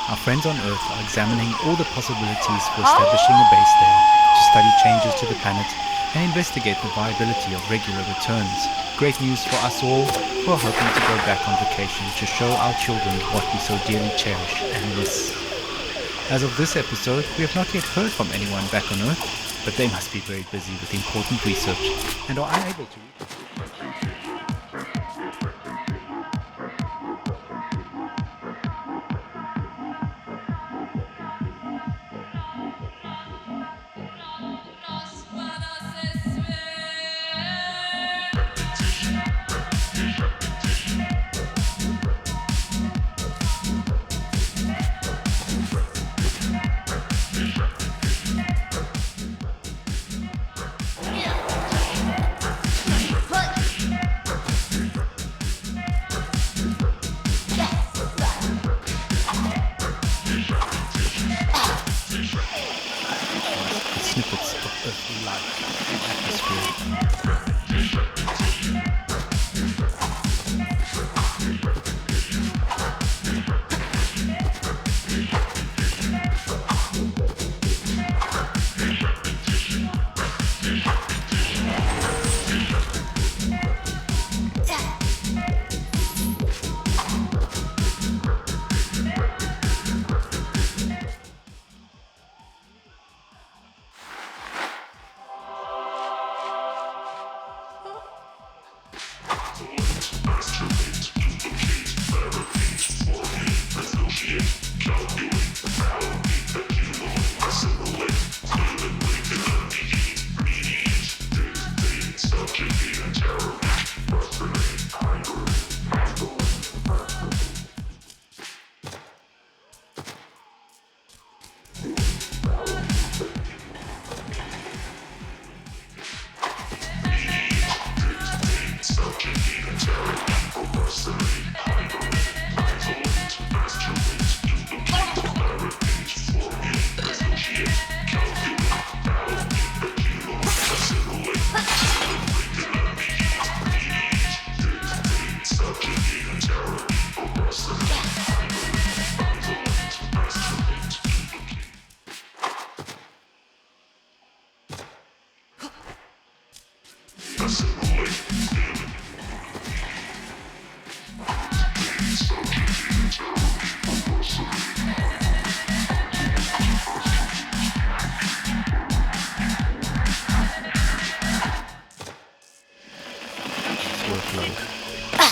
our friends on Earth are examining all the possibilities for establishing a base there to study changes to the planet and investigate the viability of regular returns. Great news for us all who are hoping to go back on vacation to show our children what we so dearly cherish and miss. As of this episode, we have not yet heard from anyone back on Earth, but they must be very busy with important research and are unable to reach. Snippets of earthly life and atmosphere.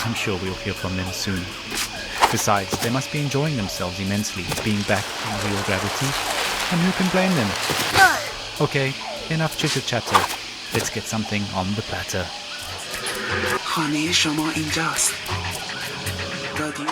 I'm sure we'll hear from them soon. Besides, they must be enjoying themselves immensely, being back in real gravity, and who can blame them? Okay, enough chitter-chatter. Let's get something on the platter. خانه شما اینجاست. رادیو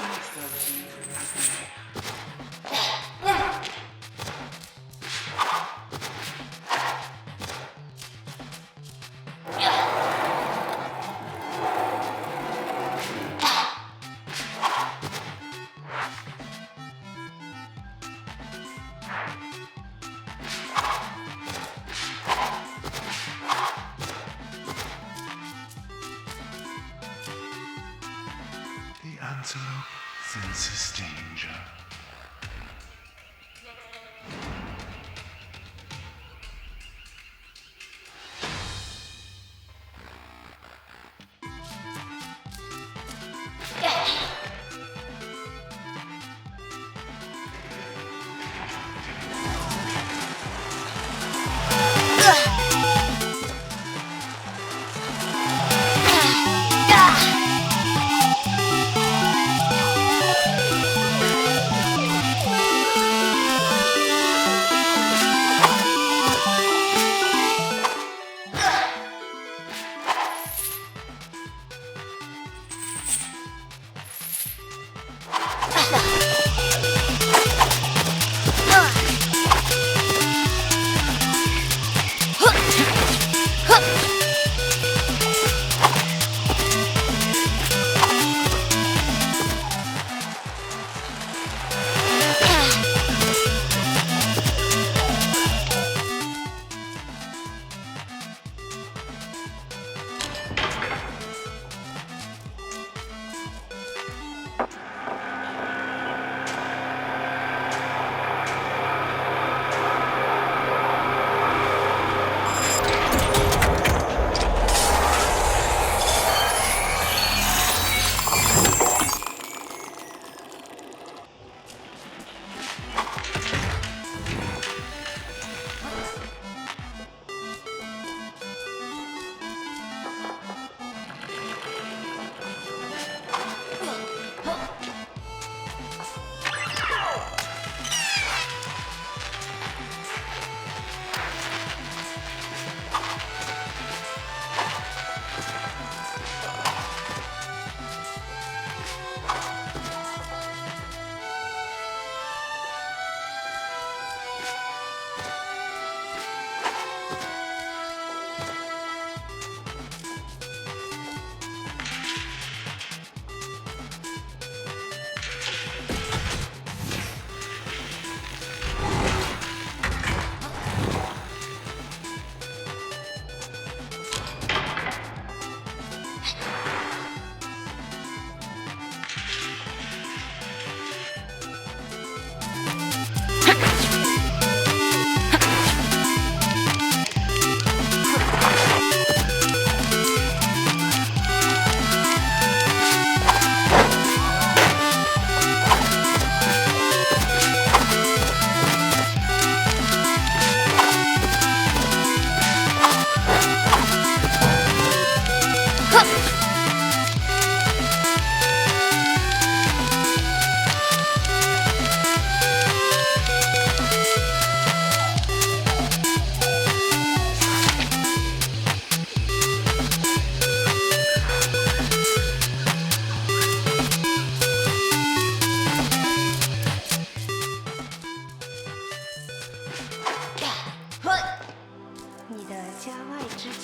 antelope senses danger.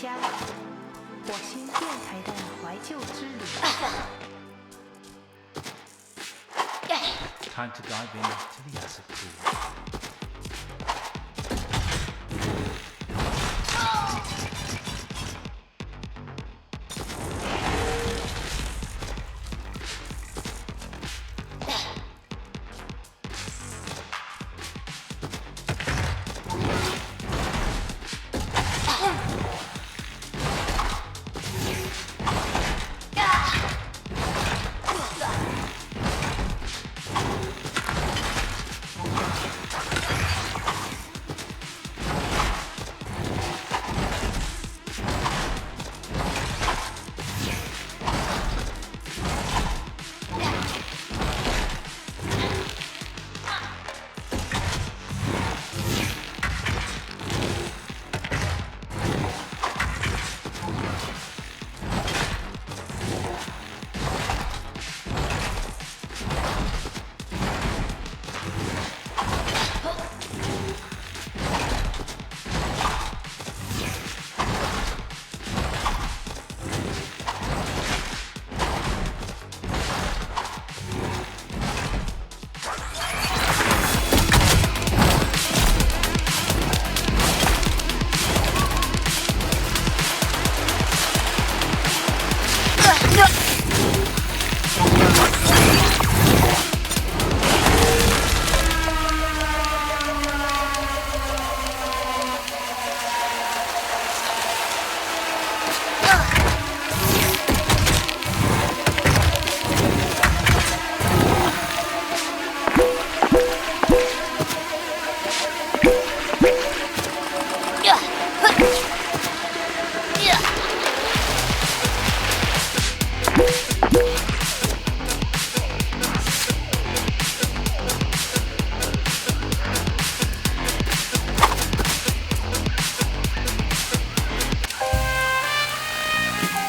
家，火星电台的怀旧之旅。 Time to dive in to the acid pool.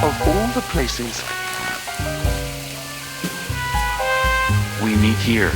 Of all the places we meet here.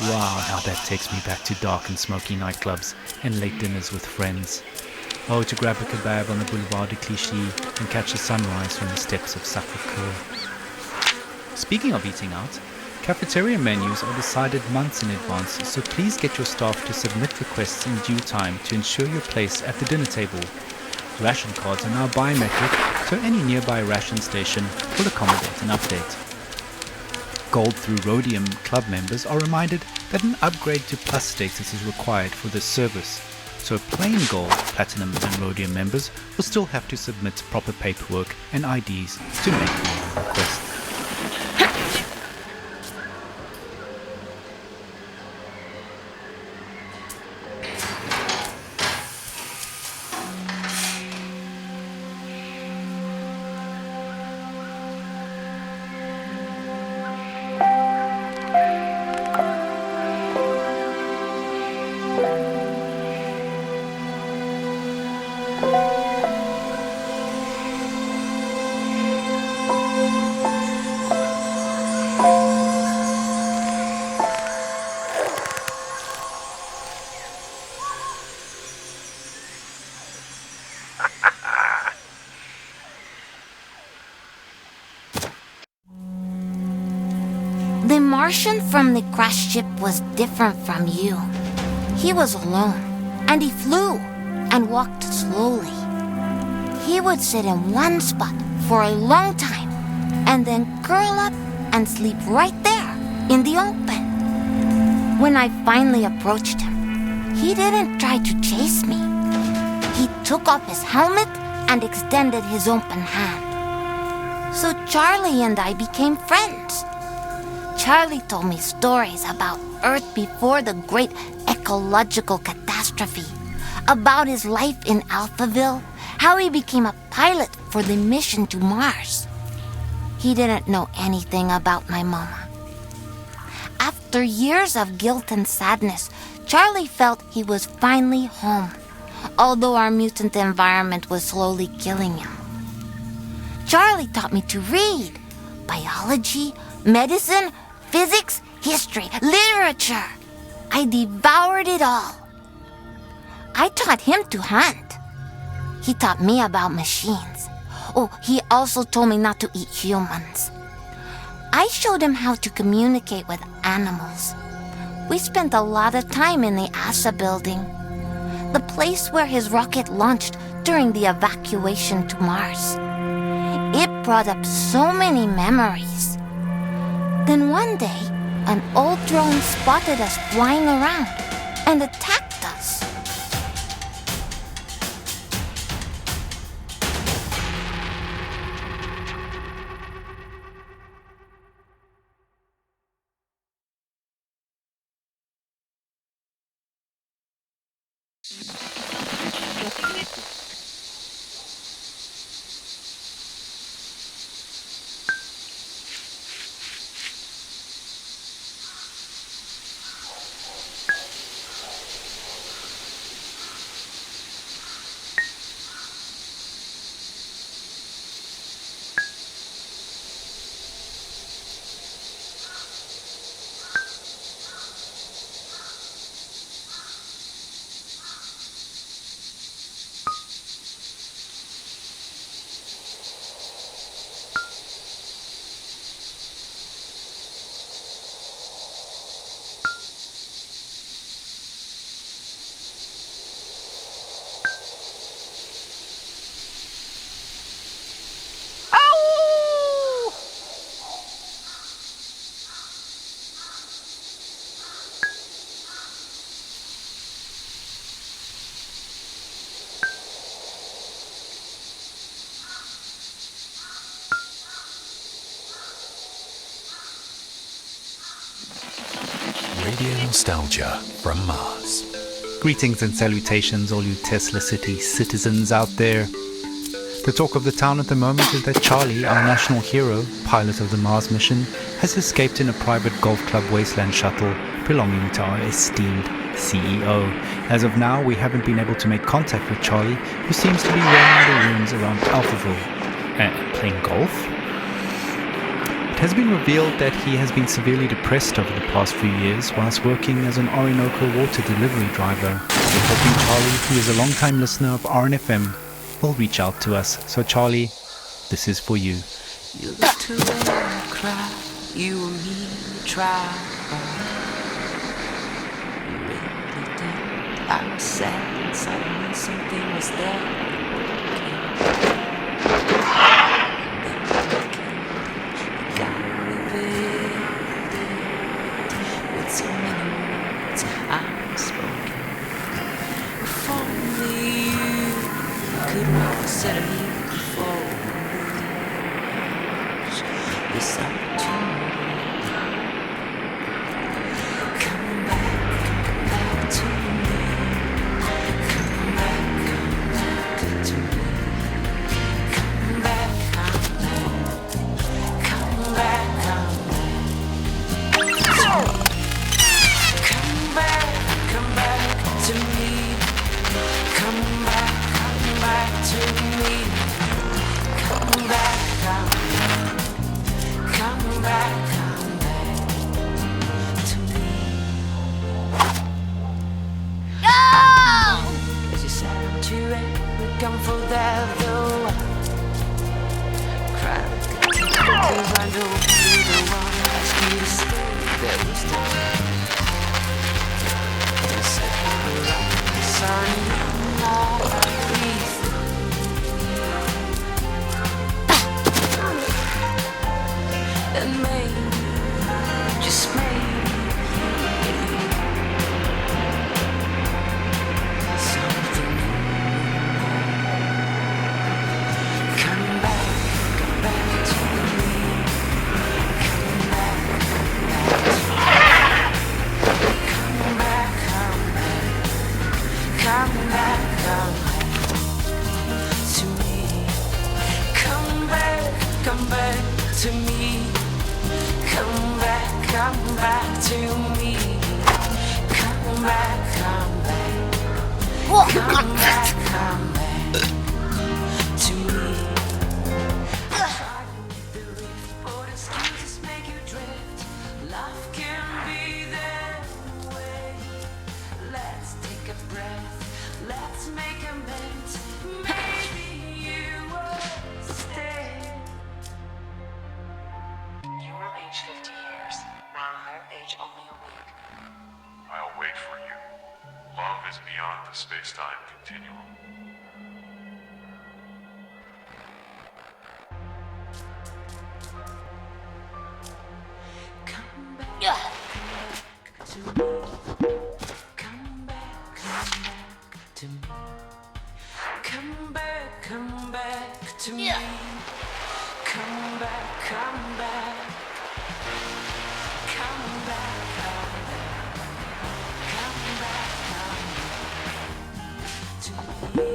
Wow, now that takes me back to dark and smoky nightclubs and late dinners with friends. Oh, to grab a kebab on the Boulevard de Clichy and catch the sunrise from the steps of Sacré-Cœur. Speaking of eating out, cafeteria menus are decided months in advance, so please get your staff to submit requests in due time to ensure your place at the dinner table. Ration cards are now biometric, so any nearby ration station will accommodate an update. Gold through Rhodium Club members are reminded that an upgrade to Plus status is required for this service, so plain Gold, Platinum and Rhodium members will still have to submit proper paperwork and IDs to make the request. The Martian from the crashed ship was different from you. He was alone, and he flew and walked slowly. He would sit in one spot for a long time, and then curl up and sleep right there in the open. When I finally approached him, he didn't try to chase me. He took off his helmet and extended his open hand. So Charlie and I became friends. Charlie told me stories about Earth before the great ecological catastrophe, about his life in Alphaville, how he became a pilot for the mission to Mars. He didn't know anything about my mama. After years of guilt and sadness, Charlie felt he was finally home, although our mutant environment was slowly killing him. Charlie taught me to read biology, medicine, physics, history, literature. I devoured it all. I taught him to hunt. He taught me about machines. Oh, he also told me not to eat humans. I showed him how to communicate with animals. We spent a lot of time in the ASA building, the place where his rocket launched during the evacuation to Mars. It brought up so many memories. Then one day, an old drone spotted us flying around and attacked us. Radio nostalgia from Mars. Greetings and salutations, all you Tesla City citizens out there. The talk of the town at the moment is that Charlie, our national hero, pilot of the Mars mission, has escaped in a private golf club wasteland shuttle belonging to our esteemed CEO. As of now, we haven't been able to make contact with Charlie, who seems to be roaming the ruins around Alphaville. Playing golf? It has been revealed that he has been severely depressed over the past few years whilst working as an Orinoco water delivery driver. We're hoping Charlie, who is a long-time listener of RNFM, will reach out to us. So Charlie, this is for you. You used to cry, you and me try. You really did. I was sad inside of me, something was there. With so many words unspoken. If only you could represent me before this opportunity. Come back to me. Come back to me. Come back, come back. Come back, come back to me. Come back to me. Come back, come back. Come back to me. No! 'Cause you said I'm too late, we come for that though. Cry like a tear, 'cause I know you're the one who asked me to stay. There was the you said you were right, sorry, no, please. And maybe, just maybe, something new. Come back to me. Come back to me. Come back to me. Come back to me. Come back to me. Come back to me. Try to make believe, but excuses make you drift. Love can be that way. Let's take a breath. Let's make amends. Maybe you will stay. You will age 50 years, while I age only a week. I'll wait for you. Love is beyond the space-time continuum. Come back to me. Come back to me. Come back to me. Come back. Come back to me.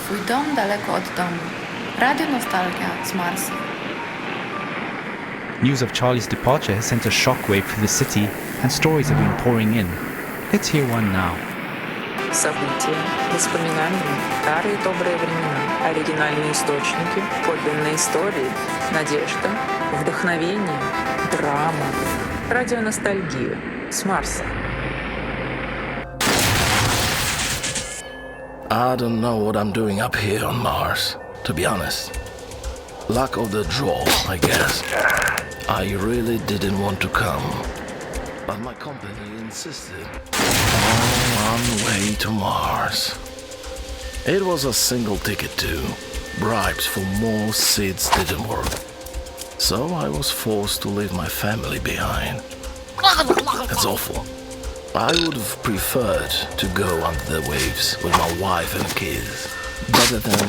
Twój dom daleko od domu. Radio Nostalgia z Marsa. News of Charlie's departure has sent a shockwave through the city, and stories have been pouring in. Let's hear one now. События, воспоминания, старые добрые времена, оригинальные источники, подлинные истории, надежда, вдохновение, драма. Радионостальгия с Марса. I don't know what I'm doing up here on Mars, to be honest. Luck of the draw, I guess. I really didn't want to come, but my company insisted. On the way to Mars. It was a single ticket too. Bribes for more seats didn't work. So I was forced to leave my family behind. That's awful. I would have preferred to go under the waves with my wife and kids, rather than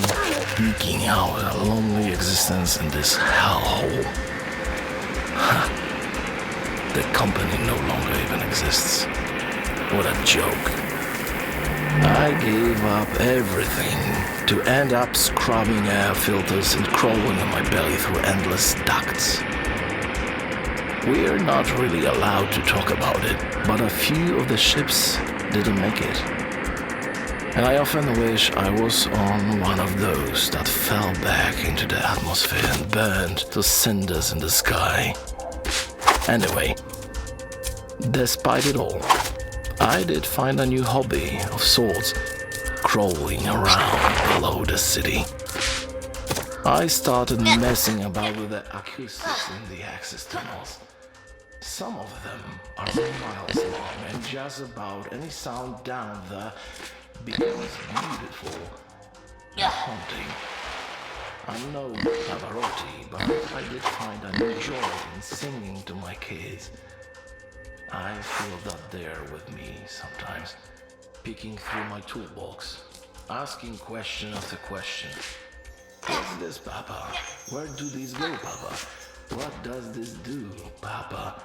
eking out a lonely existence in this hellhole. The company no longer even exists. What a joke. I gave up everything to end up scrubbing air filters and crawling on my belly through endless ducts. We're not really allowed to talk about it, but a few of the ships didn't make it. And I often wish I was on one of those that fell back into the atmosphere and burned to cinders in the sky. Anyway, despite it all, I did find a new hobby of sorts, crawling around below the city. I started messing about with the acoustics in the access tunnels. Some of them are miles long, and just about any sound down there becomes beautiful and haunting. I'm no Pavarotti, but I did find a new joy in singing to my kids. I feel that they're with me sometimes, peeking through my toolbox, asking question after question. What's this, Papa? Where do these go, Papa? What does this do, Papa?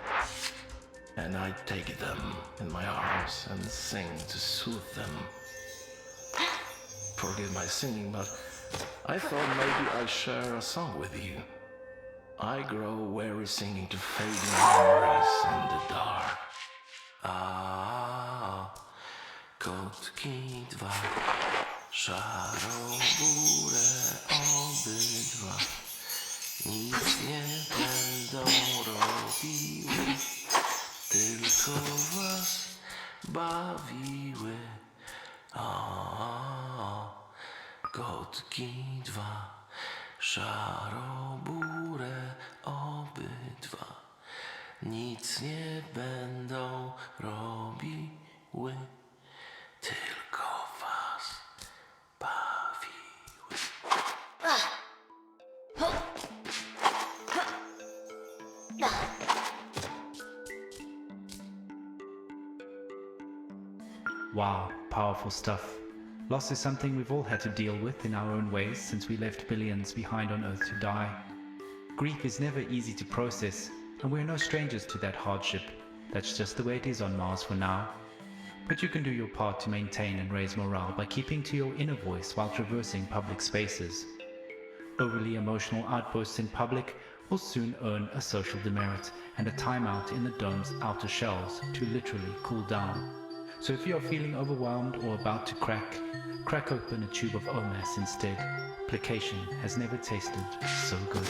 And I take them in my arms and sing to soothe them. Forgive my singing, but I thought maybe I'd share a song with you. I grow weary singing to fading memories in the dark. Kotki dwa, szarobure obydwa, nic nie będą robiły, tylko was bawiły. Kotki dwa, szarobure obydwa, nic nie będą robiły, tylko was bawiły. Wow, powerful stuff. Loss is something we've all had to deal with in our own ways since we left billions behind on Earth to die. Grief is never easy to process, and we're no strangers to that hardship. That's just the way it is on Mars for now. But you can do your part to maintain and raise morale by keeping to your inner voice while traversing public spaces. Overly emotional outbursts in public will soon earn a social demerit and a timeout in the dome's outer shells to literally cool down. So if you're feeling overwhelmed or about to crack open a tube of OMAS instead. Placation has never tasted so good.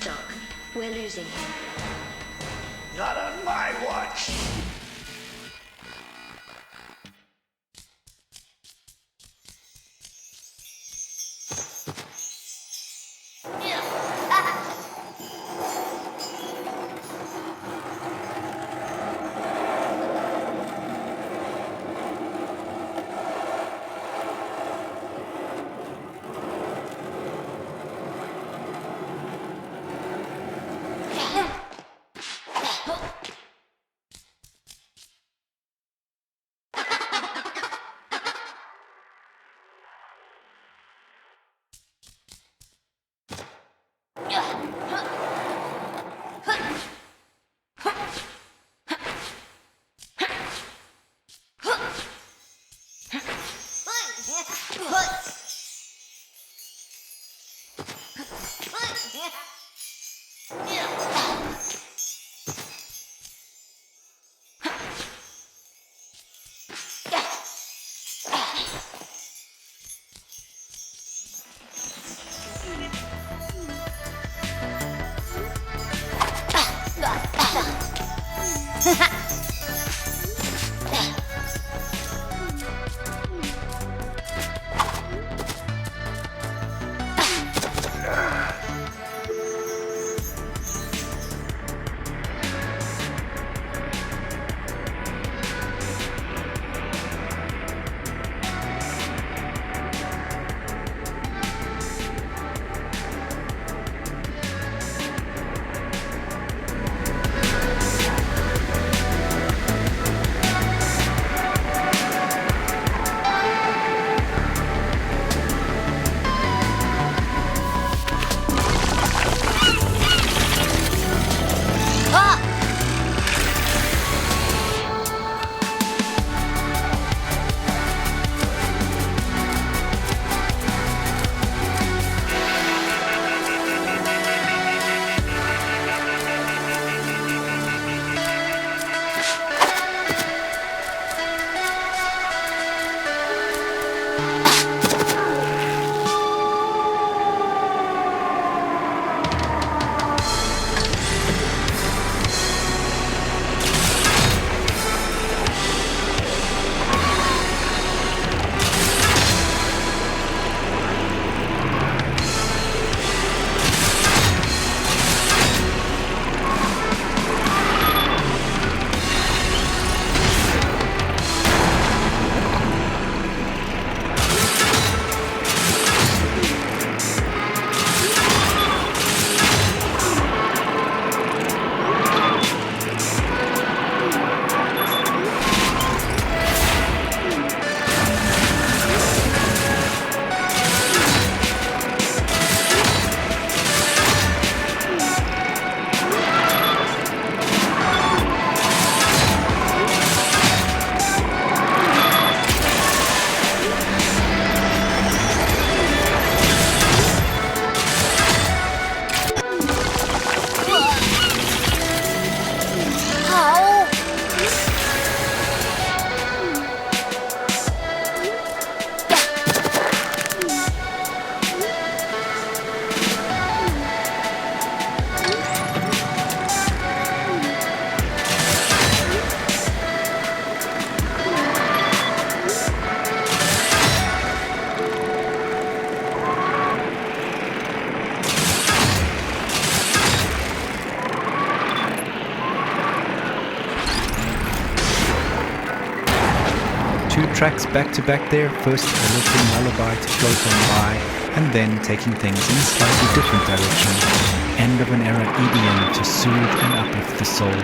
Doc, we're losing him. Not on my watch. tracks back to back there, first a little lullaby to float on by, and then taking things in a slightly different direction. End of an era EDM to soothe and uplift the soul.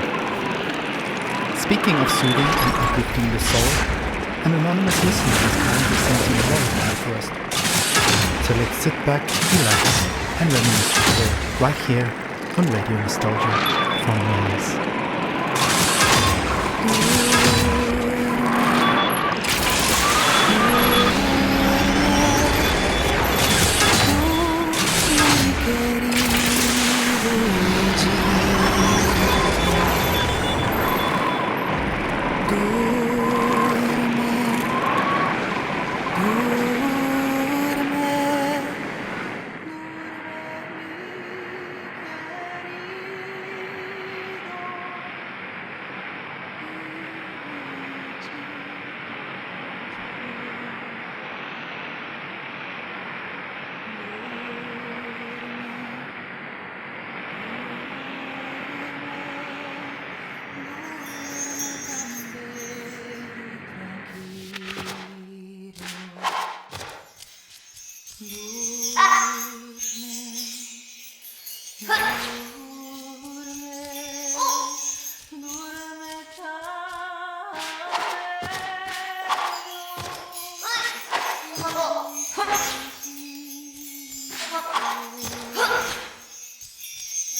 Speaking of soothing and uplifting the soul, an anonymous listener has kindly sent in a lullaby for us. So let's sit back, relax, and reminisce together, right here on Radio Nostalgia from Mars. Getting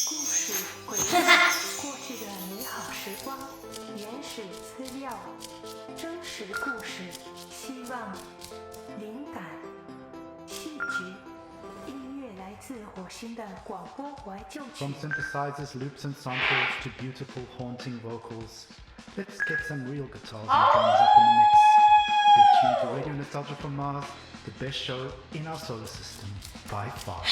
故事回忆过去的美好时光，原始资料，真实故事，希望，灵感，戏剧，音乐来自火星的广播怀旧曲。 From synthesizers, loops and samples to beautiful haunting vocals, let's get some real guitars and drums up in the mix. You're tuned to Radio Nostalgia from Mars, the best show in our solar system by far.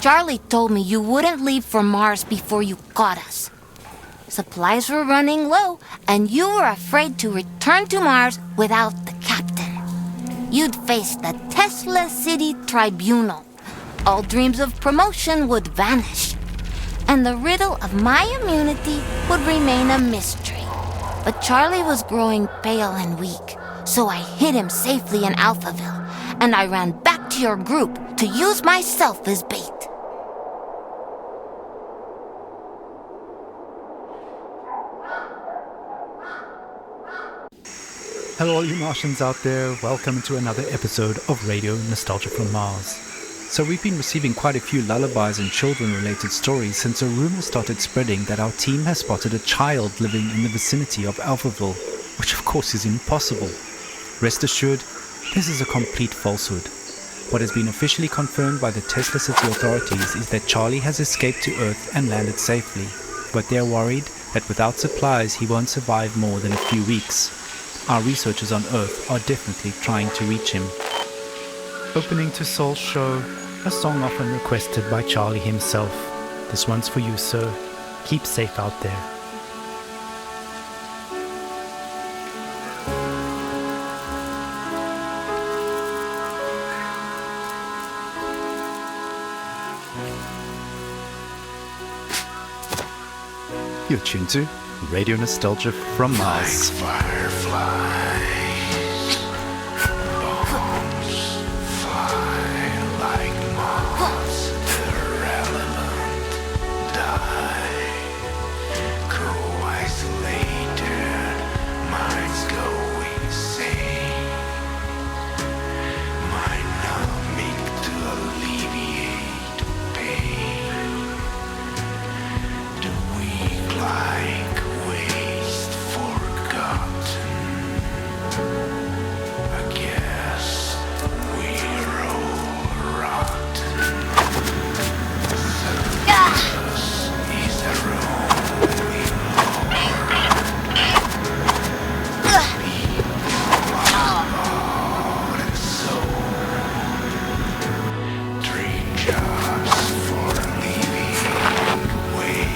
Charlie told me you wouldn't leave for Mars before you got us. Supplies were running low, and you were afraid to return to Mars without the captain. You'd face the Tesla City Tribunal. All dreams of promotion would vanish. and the riddle of my immunity would remain a mystery. But Charlie was growing pale and weak, so I hid him safely in Alphaville, and I ran back to your group to use myself as bait. Hello all you Martians out there, welcome to another episode of Radio Nostalgia from Mars. So we've been receiving quite a few lullabies and children-related stories since a rumor started spreading that our team has spotted a child living in the vicinity of Alphaville, which of course is impossible. Rest assured, this is a complete falsehood. What has been officially confirmed by the Tesla City authorities is that Charlie has escaped to Earth and landed safely, but they're worried that without supplies he won't survive more than a few weeks. Our researchers on Earth are definitely trying to reach him. Opening to Soul's show, a song often requested by Charlie himself. This one's for you, sir. Keep safe out there. You're tuned to Radio Nostalgia from Mars. Fireflies, fly like moths, irrelevant, die, go isolated, minds go insane, mind numbing to alleviate pain, the weak like waste forgotten. I guess we're all rotten. Service is a lonely people of heart and soul. Dream jobs for a living wage.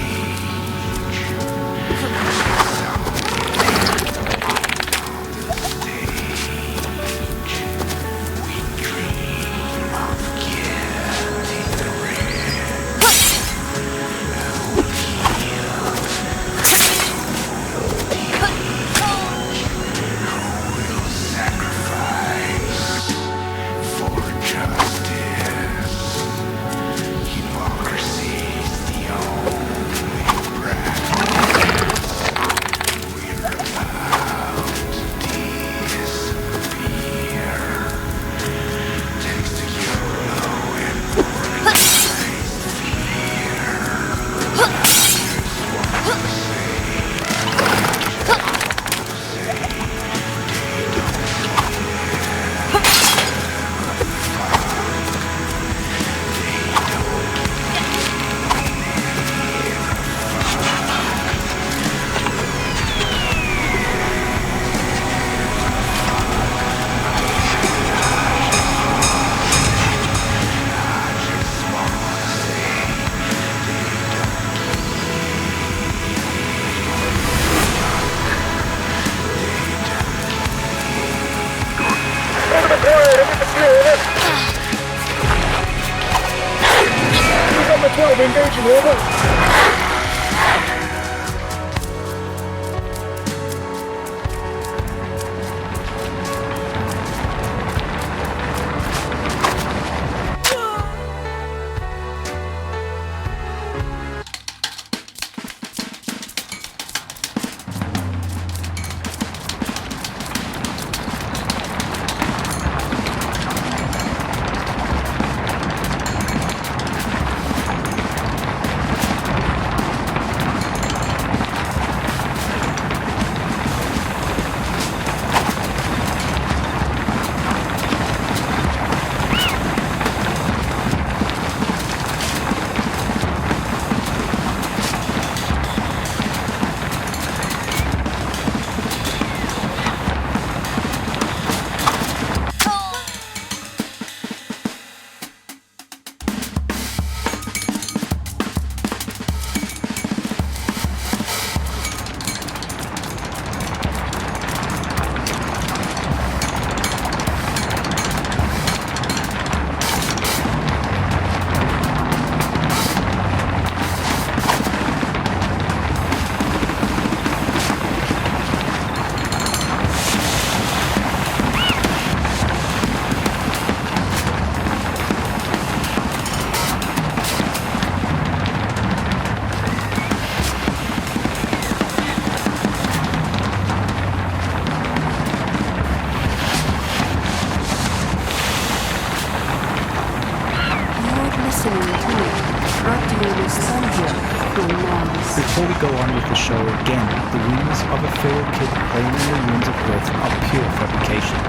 Before we go on with the show again, the rumors of a feral kid playing in the ruins of Earth are pure fabrication,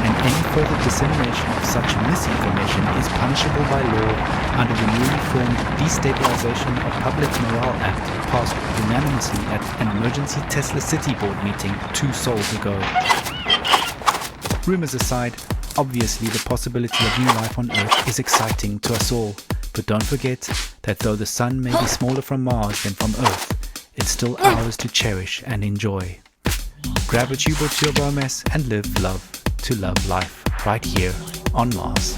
and any further dissemination of such misinformation is punishable by law under the newly formed Destabilization of Public Morale Act passed unanimously at an emergency Tesla City Board meeting 2 sols ago. Rumors aside, obviously the possibility of new life on Earth is exciting to us all, but don't forget that though the sun may be smaller from Mars than from Earth, it's still ours to cherish and enjoy. Grab a tube or two of OMS and live love to love life right here on Mars.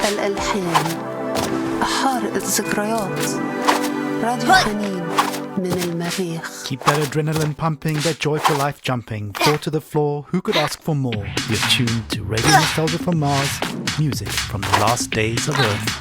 الألحان أحارق الذكريات راديو حنين من المريخ. Keep that adrenaline pumping, that joyful life jumping. Fall to the floor, who could ask for more? You're tuned to Radio Nostalgia from Mars, music from the last days of Earth.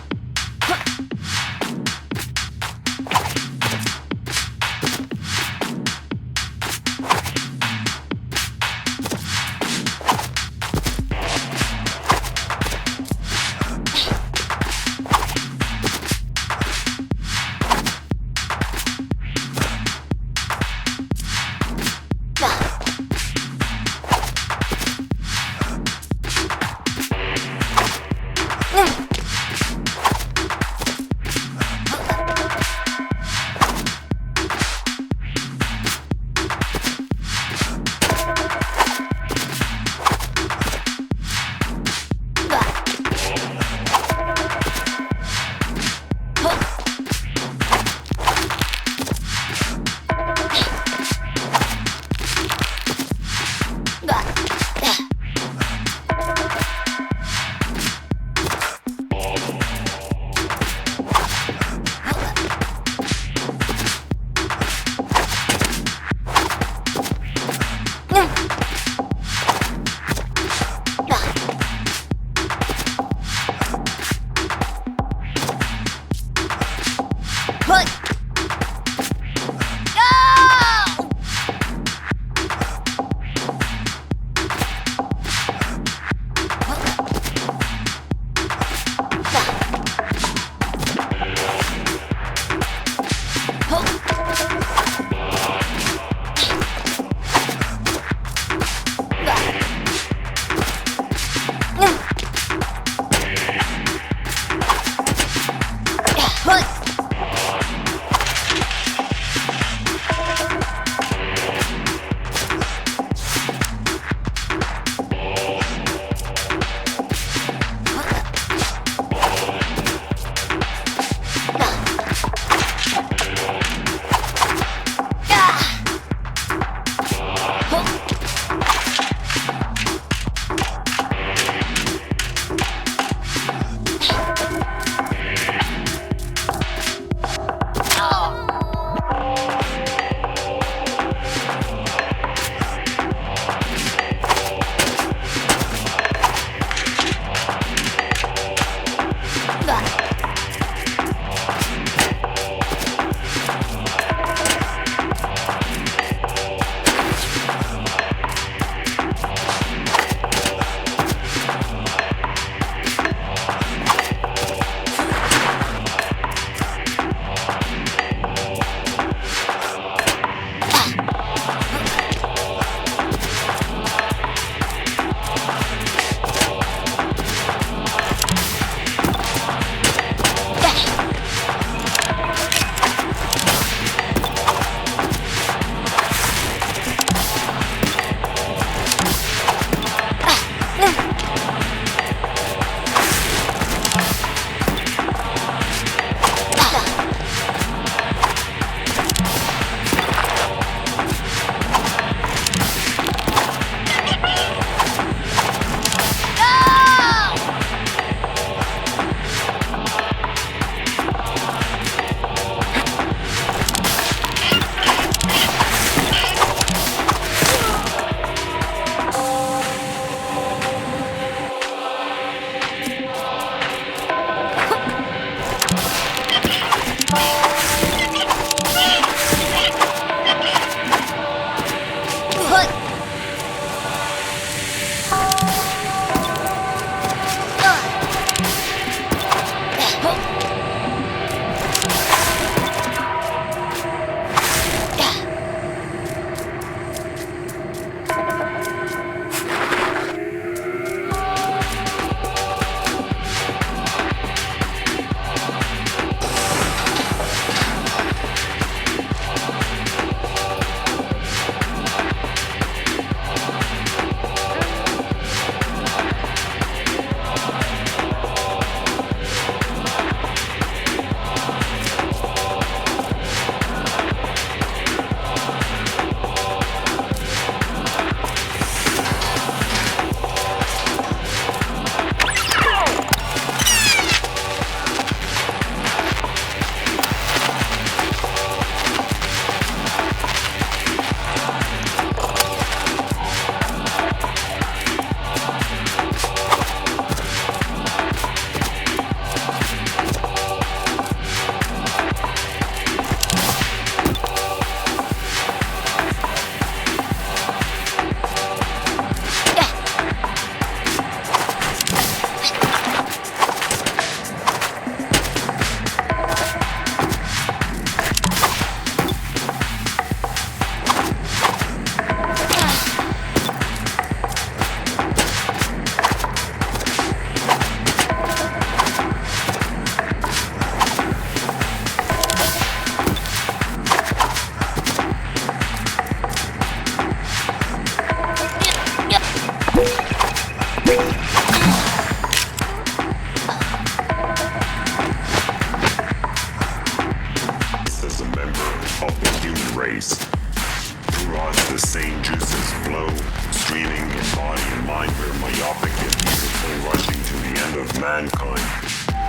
human race. Through us the same juices flow, streaming in body and mind. We're myopic and beautiful, rushing to the end of mankind.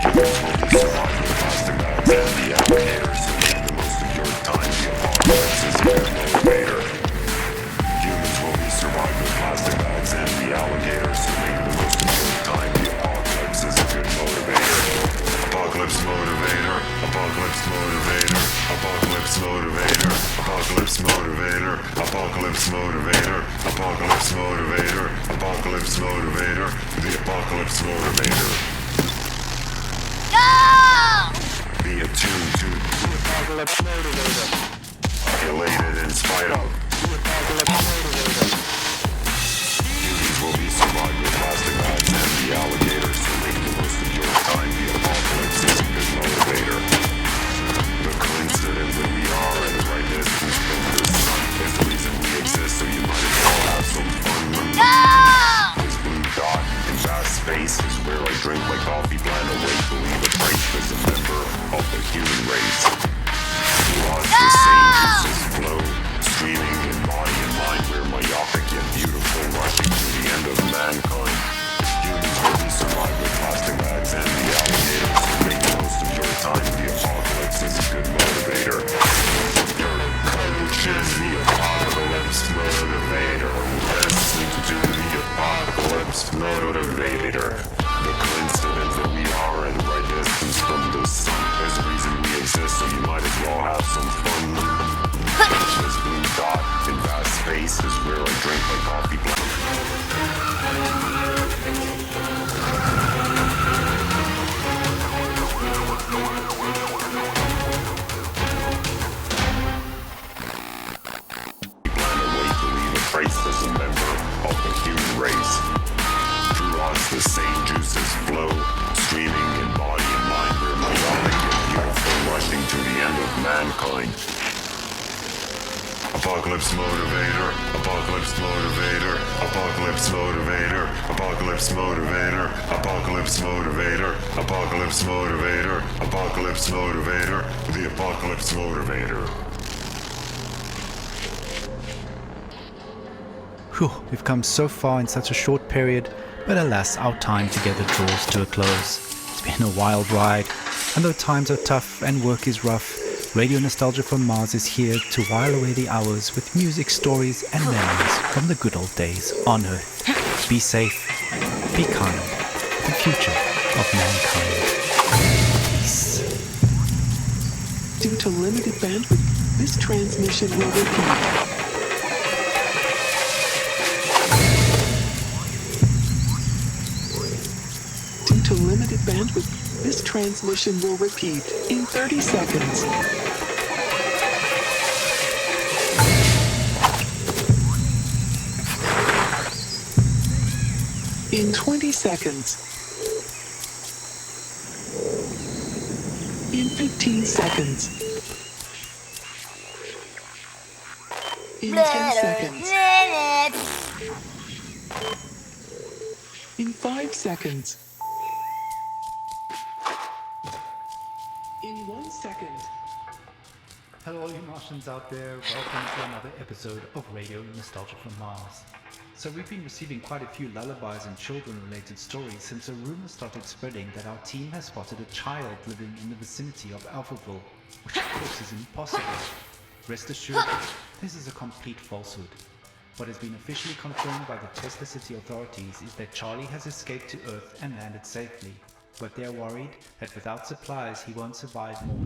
Humans will be survived with plastic bags and the alligators who make the most of your time. The apocalypse is a good motivator. Humans will be survived with plastic bags and the alligators who make the most of your time. The apocalypse is a good motivator. Apocalypse motivator. Apocalypse motivator. Apocalypse motivator. Apocalypse motivator. Apocalypse motivator. Apocalypse motivator. Apocalypse motivator. The apocalypse motivator. Be attuned to the apocalypse motivator. Elated in spite of the apocalypse motivator. Humans will be survived with plastic bags and the alligators who make the most of your time. The apocalypse is a good motivator. The coincidence that we are at the right distance from the sun is the reason we exist, so you might as well have some fun. This blue dot in vast space is where I drink my coffee, plan to wait, believe a trace as a member of the human race. Through us the same juices flow, streaming in body and mind. We're myopic yet beautiful, rushing to the end of mankind. Humans will be survived with plastic bags and the alligators who make the most of your time. The apocalypse is a good motivator. Your coach is the apocalypse motivator. Listen to the apocalypse motivator. The coincidence that we are in the right distance from the sun is the reason we exist, so you might as well have some fun. This blue dot in vast space is where I drink my coffee. As a member of the human race. Through us the same juices flow, streaming in body and mind. We're myopic and beautiful, rushing to the end of mankind. Apocalypse motivator, apocalypse motivator, apocalypse motivator, apocalypse motivator, apocalypse motivator, apocalypse motivator, apocalypse motivator, the apocalypse motivator. Whew, we've come so far in such a short period, but alas, our time together draws to a close. It's been a wild ride, and though times are tough and work is rough, Radio Nostalgia from Mars is here to while away the hours with music, stories, and memories from the good old days on Earth. Be safe, be kind, the future of mankind. Peace. Due to limited bandwidth, this transmission will repeat. To limited bandwidth, this transmission will repeat in 30 seconds. In 20 seconds. In 15 seconds. In 10 seconds. In 5 seconds. In 1 second. Hello all you Martians out there, welcome to another episode of Radio Nostalgia from Mars. So we've been receiving quite a few lullabies and children-related stories since a rumor started spreading that our team has spotted a child living in the vicinity of Alphaville, which of course is impossible. Rest assured, this is a complete falsehood. What has been officially confirmed by the Tesla City authorities is that Charlie has escaped to Earth and landed safely, but they're worried that without supplies he won't survive more.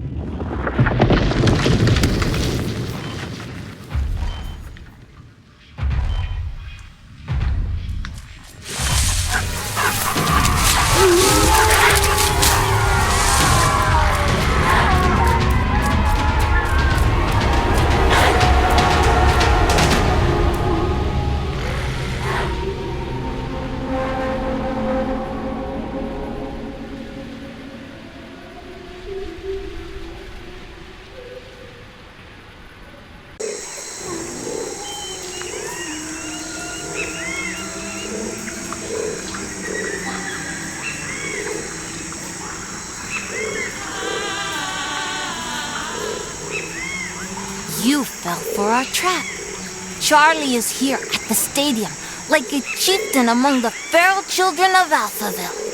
You fell for our trap. Charlie is here at the stadium, like a chieftain among the feral children of Alphaville.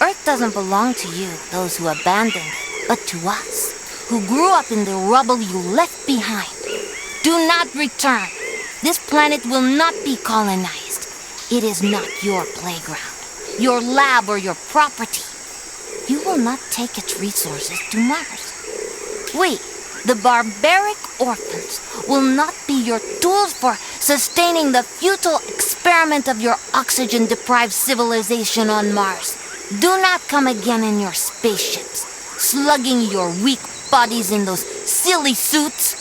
Earth doesn't belong to you, those who abandoned it, but to us, who grew up in the rubble you left behind. Do not return. This planet will not be colonized. It is not your playground, your lab, or your property. You will not take its resources to Mars. We, the barbaric orphans, will not be your tools for sustaining the futile experiment of your oxygen-deprived civilization on Mars. Do not come again in your spaceships, slugging your weak bodies in those silly suits.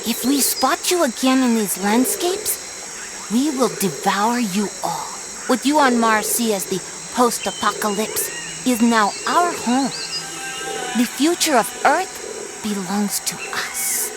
If we spot you again in these landscapes, we will devour you all. What you on Mars see as the post-apocalypse is now our home. The future of Earth belongs to us.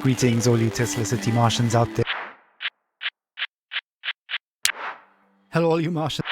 Greetings, all you Tesla City Martians out there. Hello, all you Martians.